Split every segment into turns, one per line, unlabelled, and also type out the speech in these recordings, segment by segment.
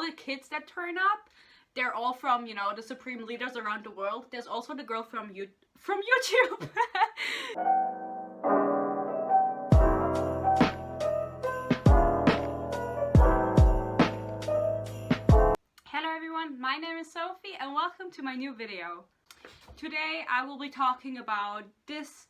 the kids that turn up, they're all from, you know, the supreme leaders around the world. There's also the girl from YouTube. Hello everyone, my name is Sophie and welcome to my new video. Today I will be talking about this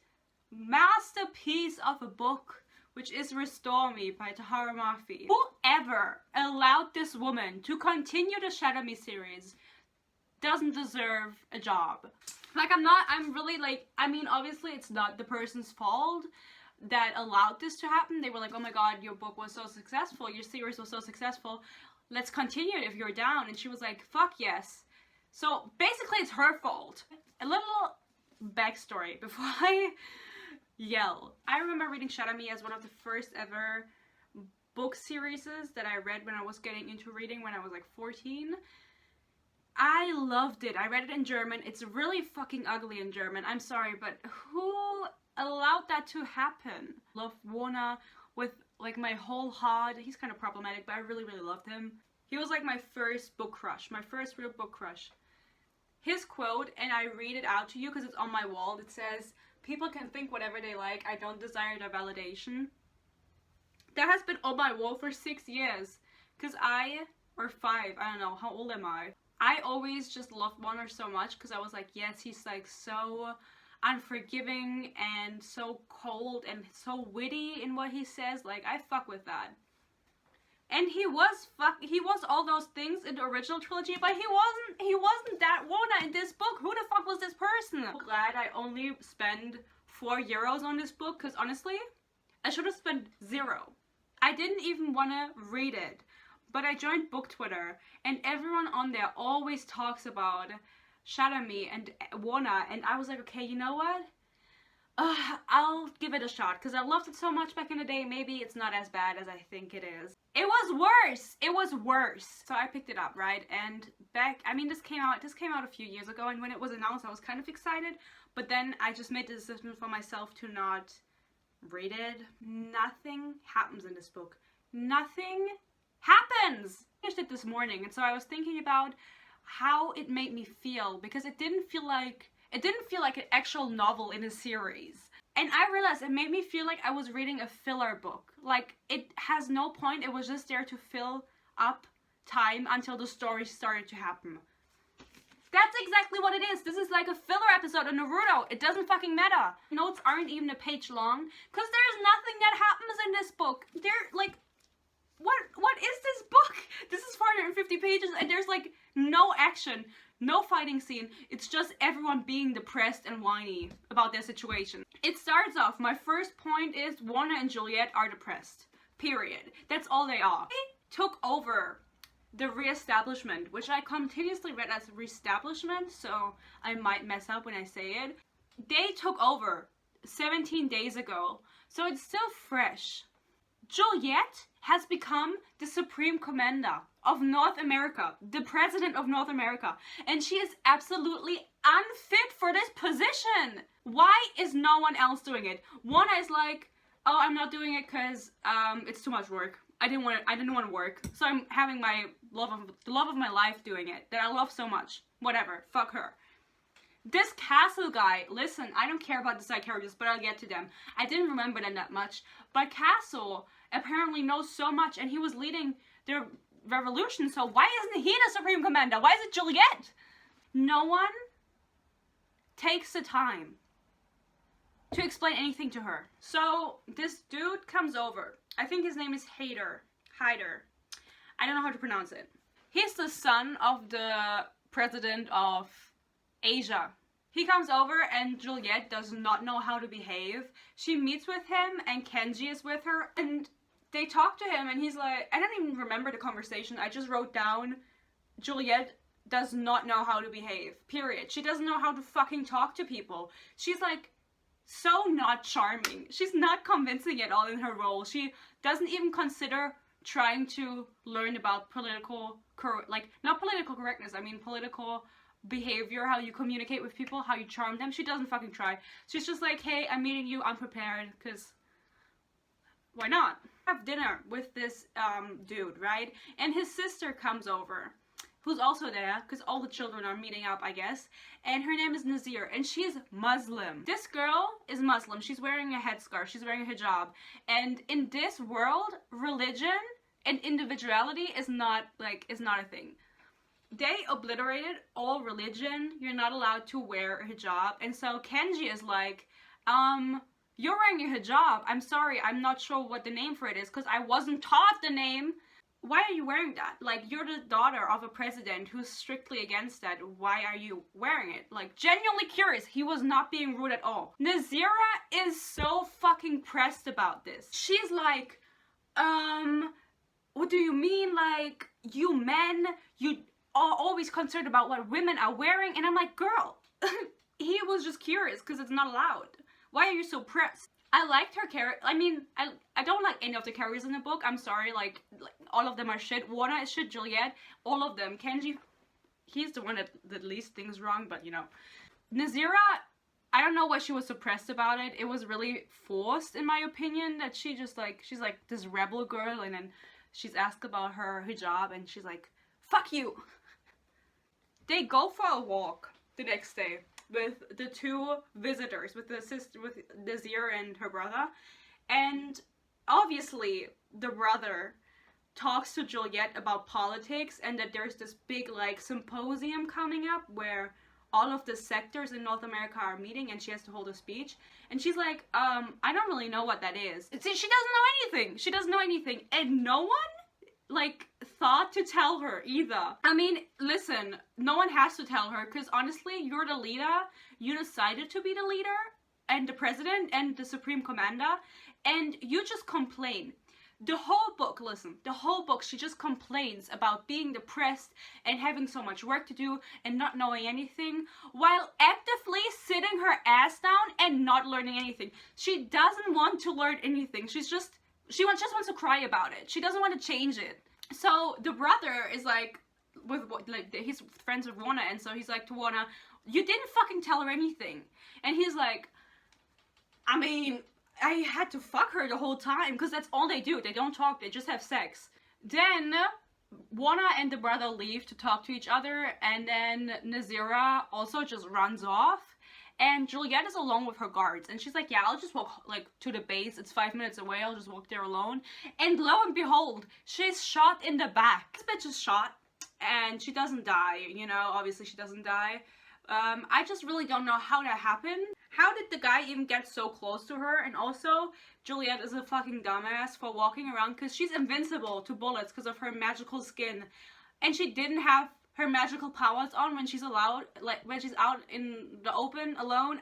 masterpiece of a book, which is Restore Me by Tahereh Mafi. Whoever allowed this woman to continue the Shatter Me series doesn't deserve a job. Like, I'm really like, I mean, obviously it's not the person's fault that allowed this to happen. They were like, oh my god, your book was so successful, your series was so successful, let's continue it if you're down. And she was like, fuck yes. So basically it's her fault. A little backstory before I yell. I remember reading Shatter Me as one of the first ever book series that I read when I was getting into reading when I was like 14. I loved it. I read it in German. It's really fucking ugly in German. I'm sorry, but who allowed that to happen? Love Wona with like my whole heart. He's kind of problematic, but I really, really loved him. He was like my first book crush, my first real book crush. His quote, and I read it out to you because it's on my wall. It says, "People can think whatever they like. I don't desire their validation." That has been on my wall for 6 years. Because or 5, I don't know, how old am I? I always just loved Warner so much because I was like, yes, he's like so unforgiving and so cold and so witty in what he says. Like, I fuck with that. And he was all those things in the original trilogy, but he wasn't that Wona in this book. Who the fuck was this person? I'm glad I only spent €4 on this book, because honestly, I should have spent 0. I didn't even want to read it, but I joined book Twitter, and everyone on there always talks about Shatter Me and Wona, and I was like, okay, you know what? I'll give it a shot, because I loved it so much back in the day. Maybe it's not as bad as I think it is. It was worse! It was worse! So I picked it up, right? And this came out a few years ago, and when it was announced, I was kind of excited, but then I just made the decision for myself to not read it. Nothing happens in this book. Nothing happens! I finished it this morning, and so I was thinking about how it made me feel, because it didn't feel like an actual novel in a series. And I realized it made me feel like I was reading a filler book. Like, it has no point, it was just there to fill up time until the story started to happen. That's exactly what it is. This is like a filler episode of Naruto. It doesn't fucking matter. Notes aren't even a page long, because there's nothing that happens in this book. They're like, what is this book? This is 450 pages and there's like no action, no fighting scene. It's just everyone being depressed and whiny about their situation. It starts off, my first point is Wona and Juliette are depressed. Period. That's all they are. They took over the re-establishment, which I continuously read as re-establishment, so I might mess up when I say it. They took over 17 days ago, so it's still fresh. Juliette has become the Supreme Commander of North America, the President of North America, and she is absolutely unfit for this position. Why is no one else doing it? Wona is like, oh, I'm not doing it because it's too much work. I didn't want to work, so I'm having the love of my life doing it, that I love so much. Whatever, fuck her. This Castle guy, listen, I don't care about the side characters, but I'll get to them. I didn't remember them that much, but Castle apparently knows so much, and he was leading the revolution, so why isn't he the Supreme Commander? Why is it Juliette? No one takes the time to explain anything to her. So this dude comes over. I think his name is Hyder. I don't know how to pronounce it. He's the son of the president of Asia. He comes over and Juliette does not know how to behave. She meets with him and Kenji is with her and they talk to him and he's like, I don't even remember the conversation. I just wrote down, Juliette does not know how to behave. Period. She doesn't know how to fucking talk to people. She's like so not charming. She's not convincing at all in her role. She doesn't even consider trying to learn about not political correctness, I mean political behavior, how you communicate with people, how you charm them. She doesn't fucking try. She's just like, hey, I'm meeting you unprepared, because why not? have dinner with this dude, right? And his sister comes over, who's also there, because all the children are meeting up, I guess. And her name is Nazir, and she's Muslim. This girl is Muslim. She's wearing a headscarf. She's wearing a hijab. And in this world, religion and individuality is not a thing. They obliterated all religion. You're not allowed to wear a hijab. And so Kenji is like, you're wearing a hijab. I'm sorry, I'm not sure what the name for it is, because I wasn't taught the name. Why are you wearing that? Like, you're the daughter of a president who's strictly against that. Why are you wearing it? Like, genuinely curious. He was not being rude at all. Nazira is so fucking pressed about this. She's like, what do you mean? Like, you men, you are always concerned about what women are wearing. And I'm like, girl, he was just curious because it's not allowed. Why are you so pressed? I liked her character. I mean, I don't like any of the characters in the book. I'm sorry, like all of them are shit. Warner is shit, Juliette, all of them. Kenji, he's the one that least things wrong, but you know. Nazira, I don't know why she was suppressed about it. It was really forced, in my opinion, that she just like, she's like this rebel girl, and then she's asked about her hijab, and she's like, fuck you. They go for a walk the next day with the two visitors, with the sister, with Nazir and her brother, and obviously the brother talks to Juliette about politics and that there's this big like symposium coming up where all of the sectors in North America are meeting and she has to hold a speech, and she's like, I don't really know what that is. She doesn't know anything. She doesn't know anything, and no one like thought to tell her either. I mean, listen, no one has to tell her, because honestly, you're the leader. You decided to be the leader and the president and the supreme commander, and you just complain. The whole book, listen, the whole book, she just complains about being depressed and having so much work to do and not knowing anything, while actively sitting her ass down and not learning anything. She doesn't want to learn anything. She just wants to cry about it. She doesn't want to change it. So the brother is like, he's friends with Warner, and so he's like to Warner, you didn't fucking tell her anything. And he's like, I mean, I had to fuck her the whole time, because that's all they do. They don't talk, they just have sex. Then Warner and the brother leave to talk to each other, and then Nazira also just runs off. And Juliette is alone with her guards, and she's like, yeah, I'll just walk like to the base. It's 5 minutes away. I'll just walk there alone. And lo and behold, she's shot in the back. This bitch is shot, and she doesn't die. You know, obviously she doesn't die. I just really don't know how that happened. How did the guy even get so close to her? And also, Juliette is a fucking dumbass for walking around, because she's invincible to bullets because of her magical skin, and she didn't have her magical powers on when she's when she's out in the open alone.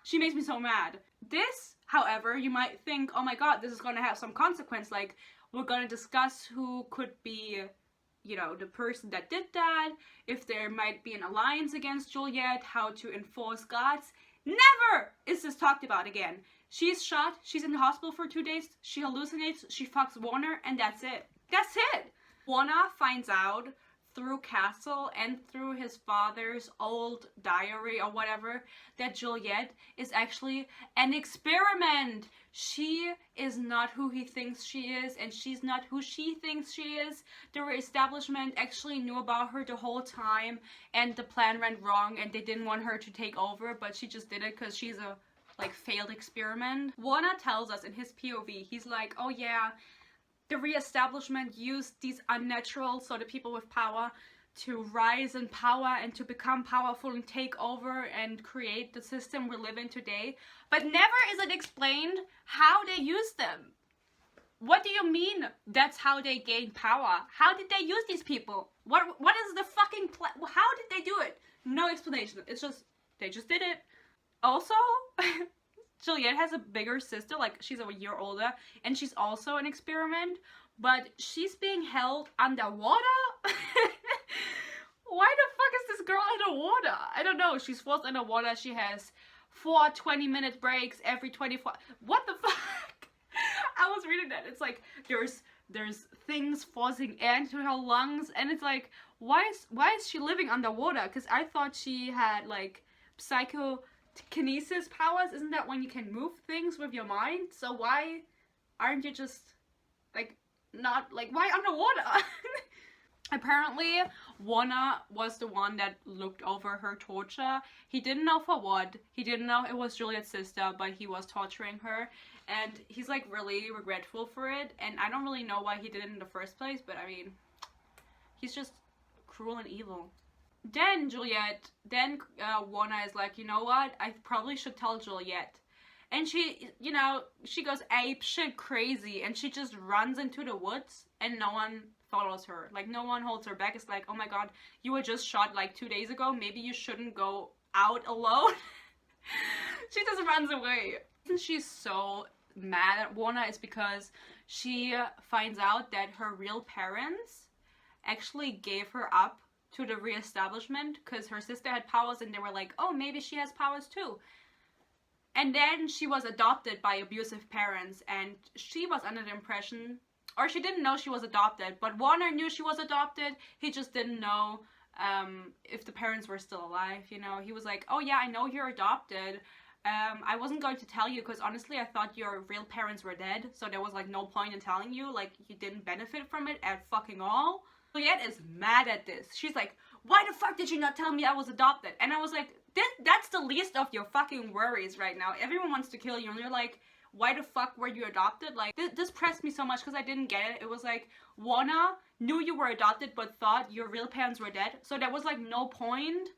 She makes me so mad. This, however, you might think, oh my god, this is gonna have some consequence, like we're gonna discuss who could be, you know, the person that did that, if there might be an alliance against Juliette, how to enforce gods. Never is this talked about again. She's shot, she's in the hospital for 2 days, she hallucinates, she fucks Warner, and that's it. That's it! Warner finds out through Castle and through his father's old diary or whatever that Juliette is actually an experiment. She is not who he thinks she is, and she's not who she thinks she is. The establishment actually knew about her the whole time, and the plan went wrong, and they didn't want her to take over, but she just did it because she's a like failed experiment. Warner tells us in his POV, he's like, oh yeah, the re-establishment used these unnatural, so the people with power, to rise in power and to become powerful and take over and create the system we live in today. But never is it explained how they use them. What do you mean that's how they gain power? How did they use these people? What is the fucking plan? How did they do it? No explanation. It's just, they just did it. Also, Juliette has a bigger sister, like she's a year older, and she's also an experiment, but she's being held underwater? Why the fuck is this girl underwater? I don't know. She's forced underwater. She has 4 20-minute breaks every 24. What the fuck? I was reading that. It's like there's things forcing air into her lungs, and it's like, why is she living underwater? Because I thought she had like psychokinesis powers. Isn't that when you can move things with your mind? So why aren't you just not, like, why underwater? Apparently, Warner was the one that looked over her torture. He didn't know for what. He didn't know it was Juliette's sister, but he was torturing her. And he's, like, really regretful for it. And I don't really know why he did it in the first place, but I mean, he's just cruel and evil. Then Warner is like, you know what? I probably should tell Juliette. And she, you know, she goes ape shit crazy. And she just runs into the woods and no one follows her. Like, no one holds her back. It's like, oh my god, you were just shot like 2 days ago. Maybe you shouldn't go out alone. She just runs away. And she's so mad at Warner is because she finds out that her real parents actually gave her up to the re-establishment because her sister had powers and they were like, oh, maybe she has powers too. And then she was adopted by abusive parents and she was under the impression, or she didn't know she was adopted, but Warner knew she was adopted. He just didn't know if the parents were still alive, you know. He was like, oh yeah, I know you're adopted. I wasn't going to tell you because honestly I thought your real parents were dead, so there was like no point in telling you, like you didn't benefit from it at fucking all. Juliette is mad at this. She's like, why the fuck did you not tell me I was adopted? And I was like, that's the least of your fucking worries right now. Everyone wants to kill you and you're like, why the fuck were you adopted? Like, this pressed me so much because I didn't get it. It was like, Warner knew you were adopted but thought your real parents were dead. So there was like no point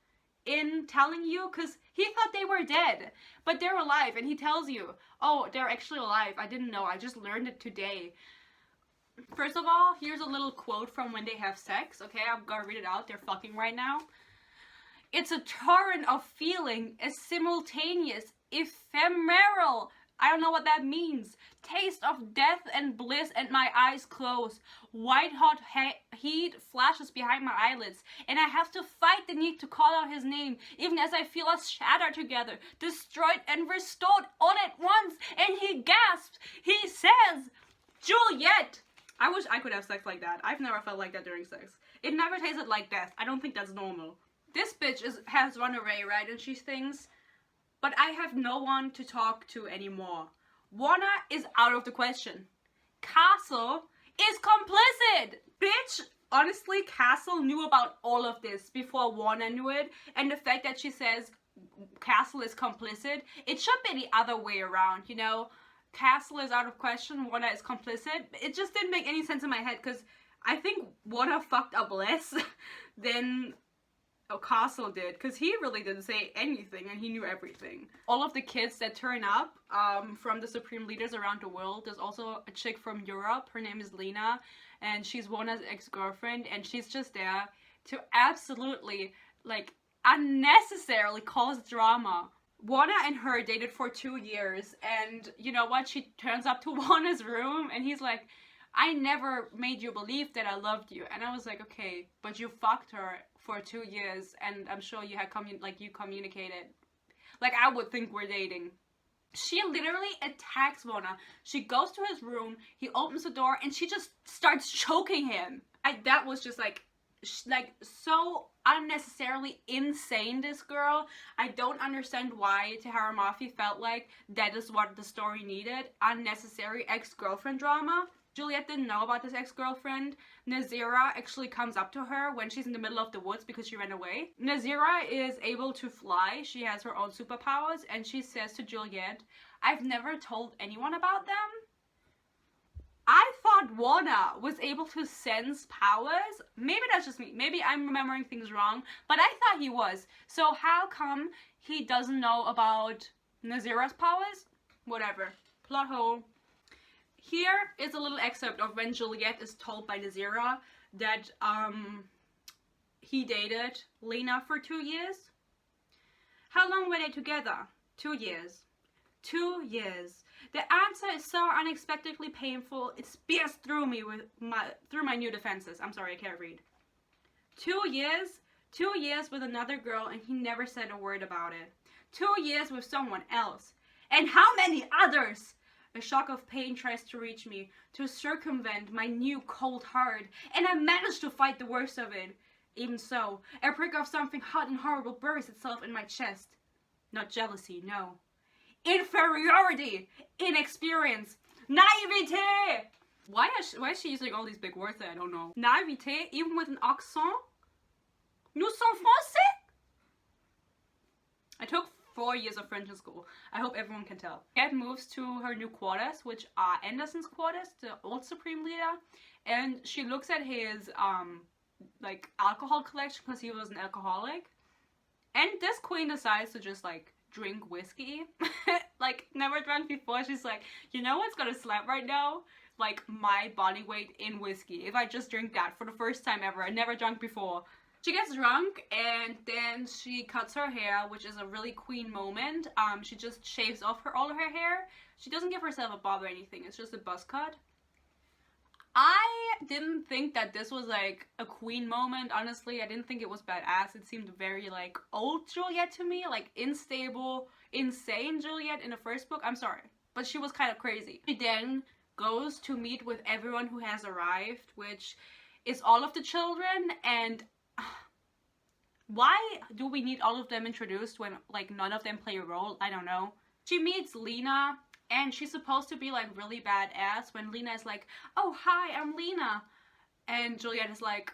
in telling you because he thought they were dead. But they're alive and he tells you, oh, they're actually alive. I didn't know. I just learned it today. First of all, here's a little quote from when they have sex. Okay, I'm gonna read it out. They're fucking right now. It's a torrent of feeling, a simultaneous, ephemeral, I don't know what that means, taste of death and bliss, and my eyes close. White hot heat flashes behind my eyelids, and I have to fight the need to call out his name, even as I feel us shatter together, destroyed and restored all at once. And he gasps. He says, Juliette. I wish I could have sex like that. I've never felt like that during sex. It never tasted like death. I don't think that's normal. This bitch has run away, right? And she thinks, but I have no one to talk to anymore. Warner is out of the question. Castle is complicit! Bitch, honestly, Castle knew about all of this before Warner knew it. And the fact that she says Castle is complicit, it should be the other way around, you know? Castle is out of question, Warner is complicit. It just didn't make any sense in my head because I think Warner fucked up less than Castle did, because he really didn't say anything and he knew everything. All of the kids that turn up from the supreme leaders around the world, there's also a chick from Europe, her name is Lena, and she's Warner's ex-girlfriend, and she's just there to absolutely, like, unnecessarily cause drama. Warner and her dated for 2 years, and you know what, she turns up to Warner's room and he's like, I never made you believe that I loved you. And I was like, okay, but you fucked her for 2 years and I'm sure you had communicated. Like, I would think we're dating. She literally attacks Warner. She goes to his room, he opens the door and she just starts choking him. That was just like so unnecessarily insane, this girl. I don't understand why Tahara Mafi felt like that is what the story needed. Unnecessary ex-girlfriend drama. Juliette didn't know about this ex-girlfriend. Nazira actually comes up to her when she's in the middle of the woods because she ran away. Nazira is able to fly. She has her own superpowers and she says to Juliette, I've never told anyone about them. I thought Warner was able to sense powers. Maybe that's just me. Maybe I'm remembering things wrong, but I thought he was. So how come he doesn't know about Nazira's powers? Whatever. Plot hole. Here is a little excerpt of when Juliette is told by Nazira that he dated Lena for 2 years. How long were they together? 2 years. 2 years. The answer is so unexpectedly painful, it spears through me through my new defenses. I'm sorry, I can't read. 2 years? 2 years with another girl and he never said a word about it. 2 years with someone else. And how many others? A shock of pain tries to reach me, to circumvent my new cold heart, and I manage to fight the worst of it. Even so, a prick of something hot and horrible buries itself in my chest. Not jealousy, no. Inferiority, inexperience, naivete. Why is she using all these big words that I don't know? Naivete, even with an accent. Nous sommes français. I took 4 years of French in school. I hope everyone can tell. Juliette moves to her new quarters, which are Anderson's quarters, the old Supreme Leader, and she looks at his like alcohol collection because he was an alcoholic. And this queen decides to just like drink whiskey. Like never drunk before. She's like, you know what's gonna slap right now? Like my body weight in whiskey. If I just drink that for the first time ever. I never drunk before. She gets drunk and then she cuts her hair, which is a really queen moment. She just shaves off all of her hair. She doesn't give herself a bob or anything. It's just a buzz cut. I didn't think that this was like a queen moment, honestly. I didn't think it was badass. It seemed very like old Juliette to me, like unstable, insane Juliette in the first book. I'm sorry, but she was kind of crazy. She then goes to meet with everyone who has arrived, which is all of the children, and why do we need all of them introduced when like none of them play a role? I don't know. She meets Lena and she's supposed to be like really badass when Lena is like, oh hi, I'm Lena. And Juliette is like,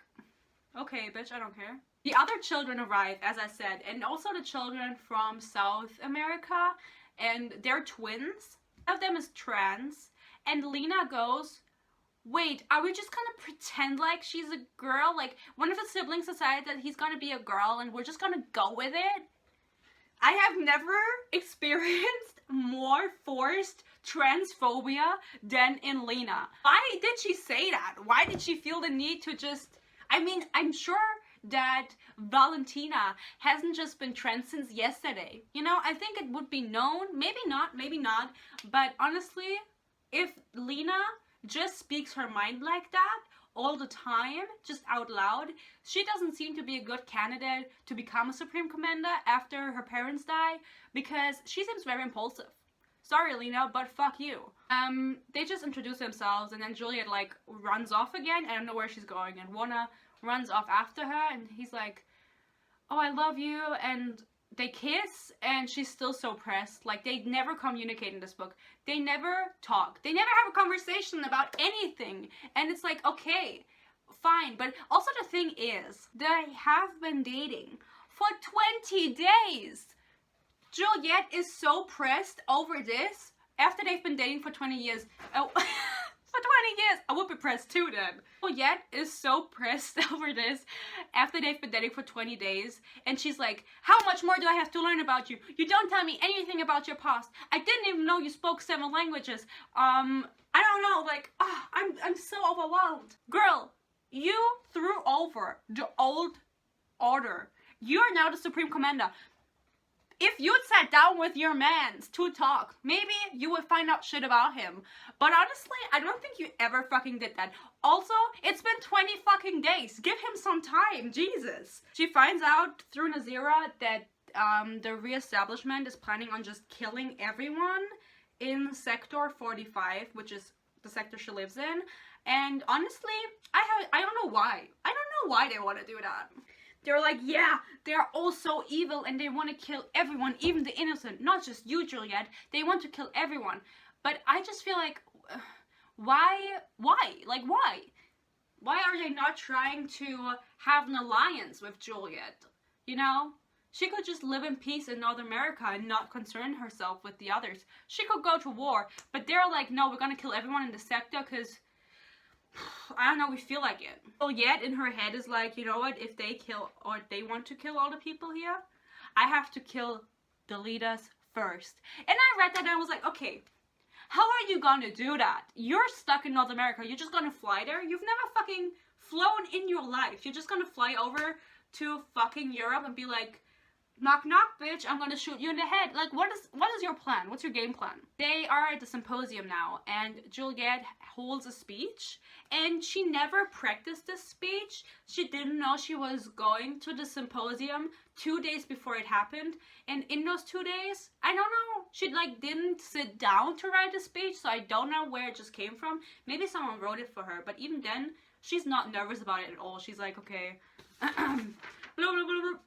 okay bitch, I don't care. The other children arrive, as I said, and also the children from South America, and they're twins. One of them is trans, and Lena goes, wait, are we just gonna pretend like she's a girl? Like, one of the siblings decided that he's gonna be a girl and we're just gonna go with it? I have never experienced more forced transphobia than in Lena. Why did she say that? Why did she feel the need to just... I mean, I'm sure that Valentina hasn't just been trans since yesterday. You know, I think it would be known. Maybe not. But honestly, if Lena just speaks her mind like that all the time, just out loud, she doesn't seem to be a good candidate to become a Supreme Commander after her parents die, because she seems very impulsive. Sorry, Lena, but fuck you. They just introduce themselves, and then Juliette like runs off again. I don't know where she's going, and Warner runs off after her, and he's like, oh, I love you, and they kiss, and she's still so pressed. Like, they never communicate in this book. They never talk. They never have a conversation about anything. And it's like, okay, fine. But also the thing is, they have been dating for 20 days. Juliette is so pressed over this after they've been dating for 20 years. Oh, for 20 years. I would be pressed too then. Juliette is so pressed over this after they've been dating for 20 days. And she's like, how much more do I have to learn about you? You don't tell me anything about your past. I didn't even know you spoke 7 languages. I don't know, like, I'm so overwhelmed. Girl, you threw over the old order. You're now the Supreme Commander. If you'd sat down with your mans to talk, maybe you would find out shit about him. But honestly, I don't think you ever fucking did that. Also, it's been 20 fucking days. Give him some time, Jesus. She finds out through Nazira that the reestablishment is planning on just killing everyone in Sector 45, which is the sector she lives in. And honestly, I don't know why. I don't know why they want to do that. They're like, yeah, they're all so evil and they want to kill everyone, even the innocent. Not just you, Juliette. They want to kill everyone. But I just feel like, why? Like, why? Why are they not trying to have an alliance with Juliette? You know? She could just live in peace in North America and not concern herself with the others. She could go to war. But they're like, no, we're gonna kill everyone in the sector because... I don't know, we feel like it. Juliette in her head is like, you know what, if they kill, or they want to kill all the people here, I have to kill the leaders first. And I read that and I was like, okay, how are you gonna do that? You're stuck in North America, you're just gonna fly there? You've never fucking flown in your life. You're just gonna fly over to fucking Europe and be like, knock knock bitch, I'm gonna shoot you in the head. Like, what is your plan? What's your game plan? They are at the symposium now, and Juliette holds a speech, and she never practiced this speech. She didn't know she was going to the symposium 2 days before it happened, and in those 2 days, I don't know, she like didn't sit down to write a speech, so I don't know where it just came from. Maybe someone wrote it for her, but even then, she's not nervous about it at all. She's like, okay, blah, blah, blah, blah.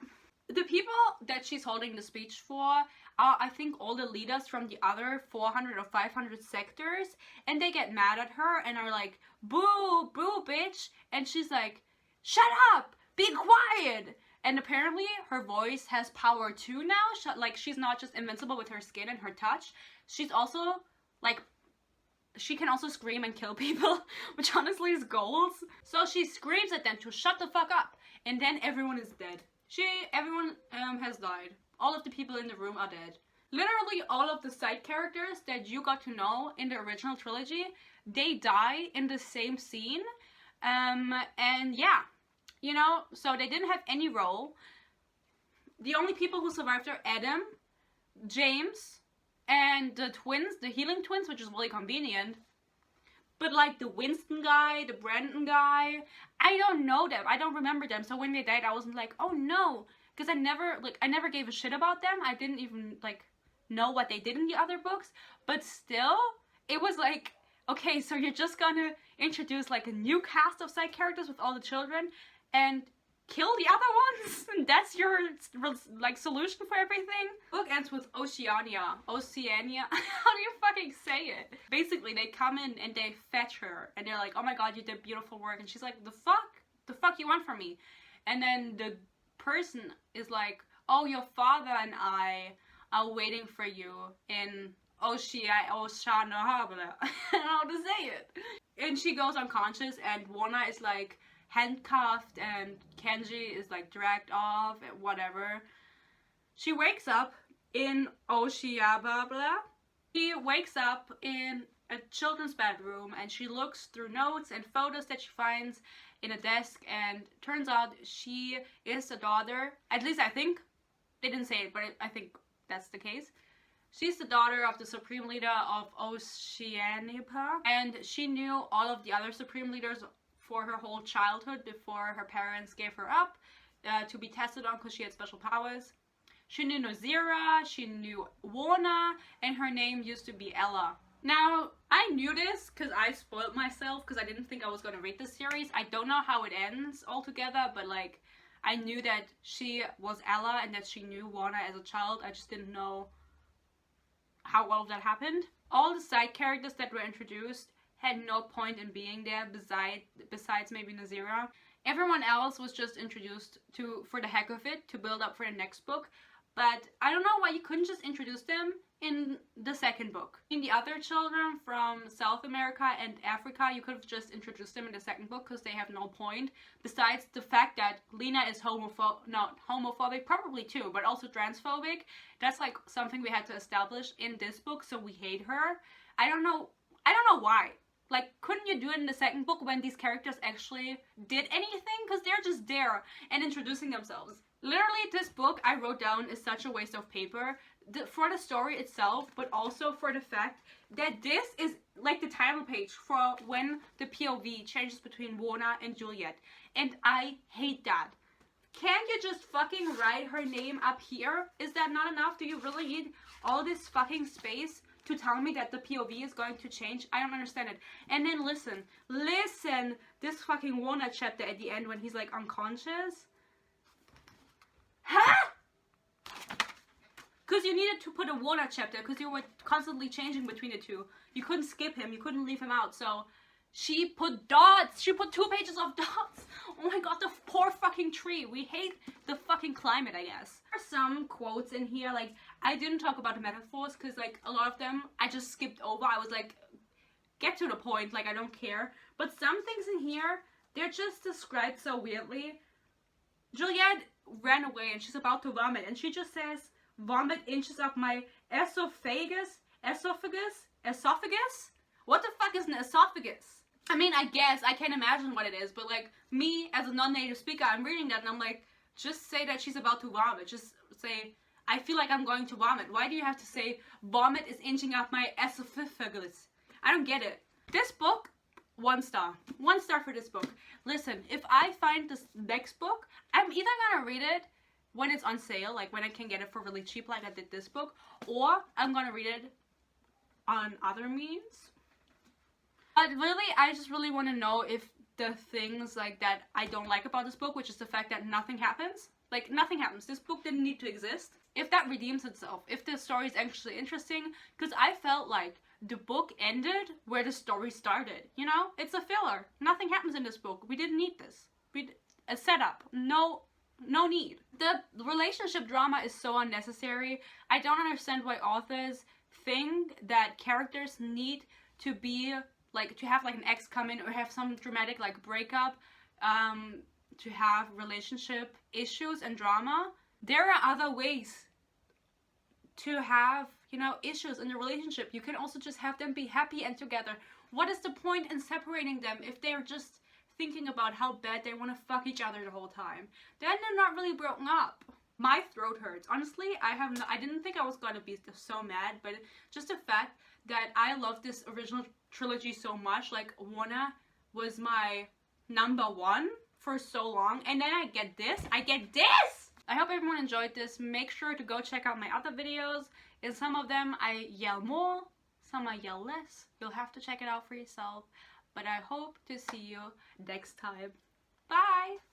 The people that she's holding the speech for are, I think, all the leaders from the other 400 or 500 sectors, and they get mad at her and are like, boo, boo, bitch, and she's like, shut up, be quiet. And apparently her voice has power too now. Like, she's not just invincible with her skin and her touch, she's also, like, she can also scream and kill people, which honestly is goals. So she screams at them to shut the fuck up, and then everyone is dead. Everyone has died. All of the people in the room are dead. Literally all of the side characters that you got to know in the original trilogy, they die in the same scene. And yeah, you know, so they didn't have any role. The only people who survived are Adam, James, and the twins, the healing twins, which is really convenient. But like the Winston guy, the Brandon guy, I don't know them. I don't remember them. So when they died, I wasn't like, oh no. Because I never gave a shit about them. I didn't even like know what they did in the other books. But still, it was like, okay, so you're just gonna introduce like a new cast of side characters with all the children and kill the other ones? And that's your like solution for everything? Book ends with Oceania. How do you fucking say it? Basically, they come in and they fetch her and they're like, oh my god, you did beautiful work. And she's like, the fuck you want from me? And then the person is like, oh, your father and I are waiting for you in Oceania. How to say it. And she goes unconscious and Warner is like handcuffed and Kenji is like dragged off and whatever. She wakes up in Oceania. She wakes up in a children's bedroom and she looks through notes and photos that she finds in a desk, and turns out she is the daughter, at least I think, they didn't say it, but I think that's the case. She's the daughter of the Supreme Leader of Oceania, and she knew all of the other Supreme Leaders for her whole childhood before her parents gave her up to be tested on because she had special powers. She knew Nozira, she knew Warner, and her name used to be Ella. Now, I knew this because I spoiled myself because I didn't think I was going to read this series. I don't know how it ends altogether, but like, I knew that she was Ella and that she knew Warner as a child. I just didn't know how all of that happened. All the side characters that were introduced had no point in being there besides maybe Nozira. Everyone else was just introduced for the heck of it, to build up for the next book. But I don't know why you couldn't just introduce them in the second book. In the other children from South America and Africa, you could have just introduced them in the second book because they have no point. Besides the fact that Lena is not homophobic, probably too, but also transphobic. That's like something we had to establish in this book, so we hate her. I don't know why. Like, couldn't you do it in the second book when these characters actually did anything? Because they're just there and introducing themselves. Literally, this book I wrote down is such a waste of paper for the story itself, but also for the fact that this is like the title page for when the POV changes between Warner and Juliette. And I hate that. Can't you just fucking write her name up here? Is that not enough? Do you really need all this fucking space to tell me that the POV is going to change? I don't understand it. And then listen, this fucking Warner chapter at the end when he's like unconscious. Huh? Because you needed to put a Warner chapter because you were constantly changing between the two. You couldn't skip him, you couldn't leave him out, so she put dots. She put 2 pages of dots. Oh my god, the poor fucking tree. We hate the fucking climate, I guess. There are some quotes in here, like, I didn't talk about the metaphors because, like, a lot of them I just skipped over. I was like, get to the point, like, I don't care. But some things in here, they're just described so weirdly. Juliette ran away and she's about to vomit, and she just says, vomit inches up my esophagus? What the fuck is an esophagus? I mean, I guess I can imagine what it is, but like, me as a non-native speaker, I'm reading that and I'm like, just say that she's about to vomit. Just say, I feel like I'm going to vomit. Why do you have to say, vomit is inching up my esophagus? I don't get it. This book, 1 star. 1 star for this book. Listen, if I find this next book, I'm either gonna read it when it's on sale, like when I can get it for really cheap like I did this book, or I'm gonna read it on other means. But really, I just really want to know if the things like that I don't like about this book, which is the fact that nothing happens. Like, nothing happens. This book didn't need to exist. If that redeems itself, if the story is actually interesting, because I felt like the book ended where the story started, you know? It's a filler. Nothing happens in this book. We didn't need this. A setup. No need. The relationship drama is so unnecessary. I don't understand why authors think that characters need to be, like, to have, like, an ex come in or have some dramatic, like, breakup, to have relationship issues and drama. There are other ways to have, you know, issues in the relationship. You can also just have them be happy and together. What is the point in separating them if they're just thinking about how bad they want to fuck each other the whole time? Then they're not really broken up. My throat hurts. Honestly, I didn't think I was gonna be so mad, but just the fact that I love this original trilogy so much. Like, Warner was my #1 for so long, and then I get this. I hope everyone enjoyed this. Make sure to go check out my other videos. In some of them I yell more, some I yell less. You'll have to check it out for yourself. But I hope to see you next time. Bye!